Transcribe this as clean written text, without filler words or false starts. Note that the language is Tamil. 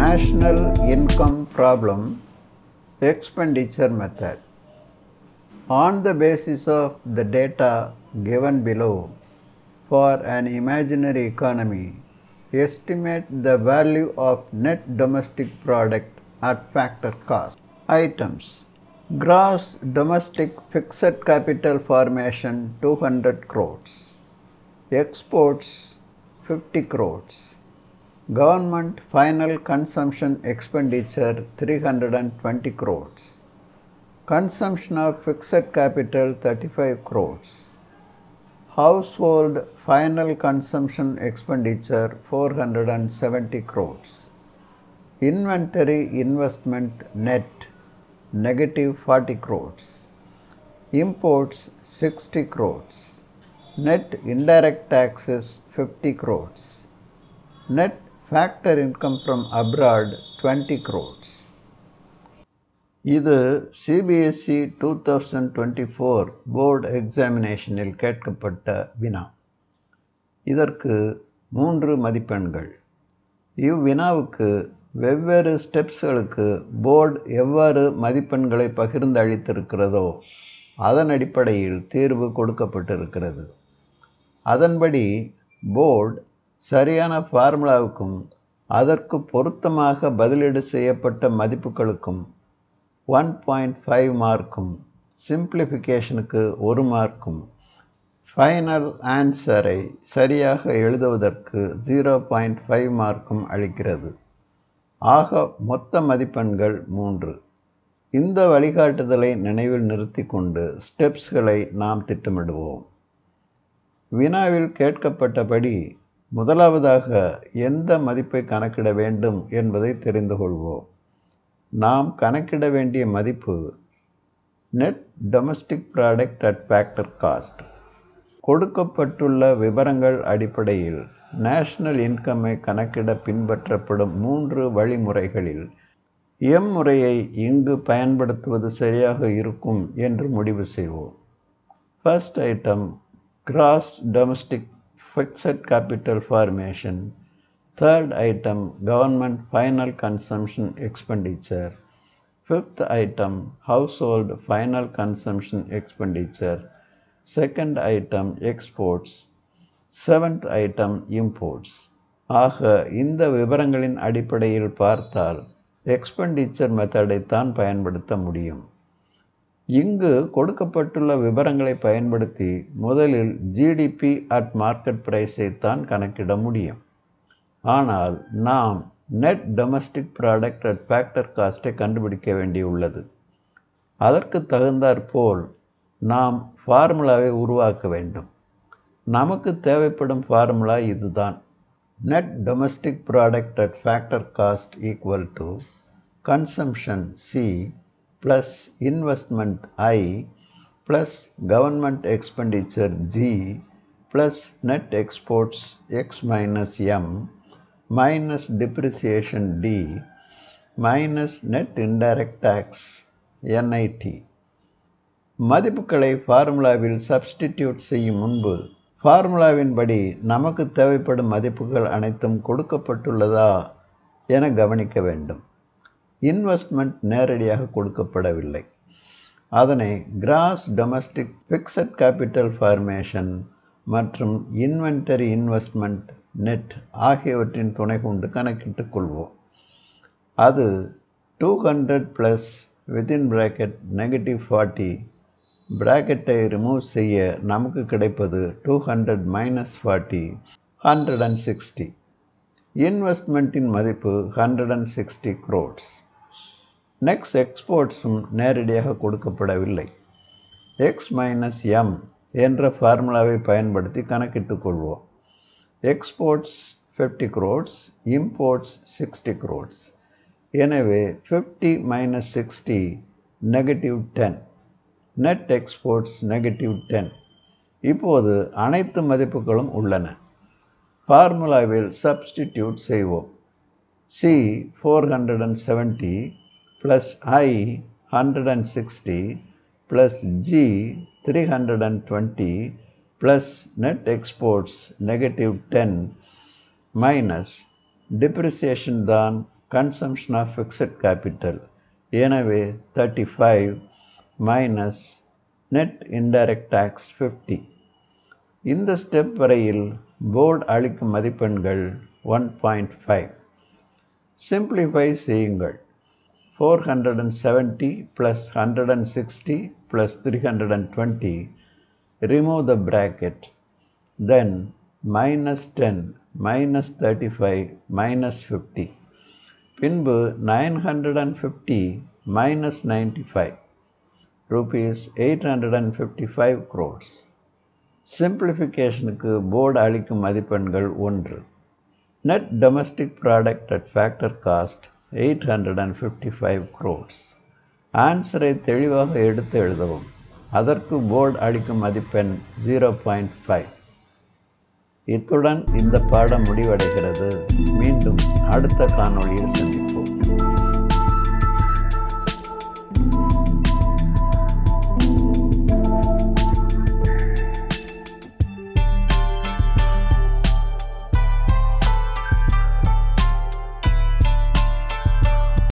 National Income Problem Expenditure Method. On the basis of the data given below, for an imaginary economy, estimate the value of net domestic product at factor cost. Items: gross domestic fixed capital formation 200 crores, exports 50 crores, government final consumption expenditure 320 crores, consumption of fixed capital 35 crores, household final consumption expenditure 470 crores, inventory investment net negative 40 crores, imports 60 crores, net indirect taxes 50 crores, net factor income from abroad 20 crores. இது CBSE 2024 போர்டு எக்ஸாமினேஷனில் கேட்கப்பட்ட வினா. இதற்கு 3 மதிப்பெண்கள். இவ்வினாவுக்கு வெவ்வேறு ஸ்டெப்ஸ்களுக்கு போர்டு எவ்வாறு மதிப்பெண்களை பகிர்ந்து அளித்திருக்கிறதோ அதன் அடிப்படையில் தீர்வு கொடுக்கப்பட்டிருக்கிறது. அதன்படி போர்டு சரியான ஃபார்முலாவுக்கும் அதற்கு பொருத்தமாக பதிலீடு செய்யப்பட்ட மதிப்புகளுக்கும் 1.5 மார்க்கும், சிம்பிளிஃபிகேஷனுக்கு 1 மார்க்கும், ஃபைனல் ஆன்சரை சரியாக எழுதுவதற்கு 0.5 மார்க்கும் அளிக்கிறது. ஆக மொத்த மதிப்பெண்கள் 3. இந்த வழிகாட்டுதலை நினைவில் நிறுத்தி கொண்டு ஸ்டெப்ஸ்களை நாம் திட்டமிடுவோம். வினாவில் கேட்கப்பட்டபடி முதலாவதாக எந்த மதிப்பை கணக்கிட வேண்டும் என்பதை தெரிந்து கொள்வோம். நாம் கணக்கிட வேண்டிய மதிப்பு net domestic product at factor cost. கொடுக்கப்பட்டுள்ள விவரங்கள் அடிப்படையில் நேஷனல் இன்கம்மை கணக்கிட பின்பற்றப்படும் 3 வழிமுறைகளில் எம் முறையை இங்கு பயன்படுத்துவது சரியாக இருக்கும் என்று முடிவு செய்வோம். First item cross domestic fixed capital formation. Third item, government final consumption expenditure. Fifth item, household final consumption expenditure. Second item, exports. Seventh item, imports. ஆக இந்த விவரங்களின் அடிப்படையில் பார்த்தால் எக்ஸ்பெண்டிச்சர் மெத்தடை தான் பயன்படுத்த முடியும். இங்கு கொடுக்கப்பட்டுள்ள விவரங்களை பயன்படுத்தி முதலில் ஜிடிபி அட் மார்க்கெட் பிரைஸை தான் கணக்கிட முடியும். ஆனால் நாம் net domestic product at factor காஸ்ட்டை கண்டுபிடிக்க வேண்டியுள்ளது. அதற்கு தகுந்தாற்போல் நாம் ஃபார்முலாவை உருவாக்க வேண்டும். நமக்கு தேவைப்படும் ஃபார்முலா இதுதான். Net domestic product at factor cost equal to consumption C plus investment I plus government expenditure G plus net exports X minus M minus depreciation D minus net indirect tax NIT. மதிப்புகளை ஃபார்முலாவில் சப்ஸ்டிடியூட் செய்யும் முன்பு ஃபார்முலாவின்படி நமக்கு தேவைப்படும் மதிப்புகள் அனைத்தும் கொடுக்கப்பட்டுள்ளதா என கவனிக்க வேண்டும். இன்வெஸ்ட்மெண்ட் நேரடியாக கொடுக்கப்படவில்லை. அதனை gross domestic fixed capital formation மற்றும் இன்வென்டரி இன்வெஸ்ட்மெண்ட் நெட் ஆகியவற்றின் துணை கொண்டு கணக்கிட்டுக் கொள்வோம். அது 200 ப்ளஸ் வித்தின் பிராக்கெட் நெகட்டிவ் 40 பிராக்கெட்டை ரிமூவ் செய்ய நமக்கு கிடைப்பது 200 மைனஸ் 40 160. இன்வெஸ்ட்மெண்ட்டின் மதிப்பு 160 crores. நெக்ஸ்ட் எக்ஸ்போர்ட்ஸும் நேரடியாக கொடுக்கப்படவில்லை. X மைனஸ் M என்ற ஃபார்முலாவை பயன்படுத்தி கணக்கிட்டுக் கொள்வோம். Exports 50 crores, imports 60 crores. எனவே 50 minus 60 negative 10. Net exports negative 10. இப்போது அனைத்து மதிப்புகளும் உள்ளன. ஃபார்முலாவில் சப்ஸ்டிடியூட் செய்வோம். C 470 plus I 160 plus G 320 plus net exports negative 10 minus depreciation தான் consumption of fixed capital. எனவே 35 minus net indirect tax 50. இந்த ஸ்டெப் வரையில் போர்டு அளிக்கும் மதிப்பெண்கள் 1.5. சிம்பிளிஃபை செய்யுங்கள். 470 plus 160 plus 320. Remove the bracket. Then minus 10 minus 35 minus 50. பின்பு 950 minus 95. Rupees 855 crores. சிம்பிளிஃபிகேஷனுக்கு போர்டு அளிக்கும் மதிப்பெண்கள் 1. Net domestic product at factor cost 855 crores. ஆன்சரை தெளிவாக எடுத்து எழுதவும். அதற்கு போர்டு அளிக்கும் மதிப்பெண் 0.5. இத்துடன் இந்த பாடம் முடிவடைகிறது. மீண்டும் அடுத்த காணொளியில் சந்திப்போம்.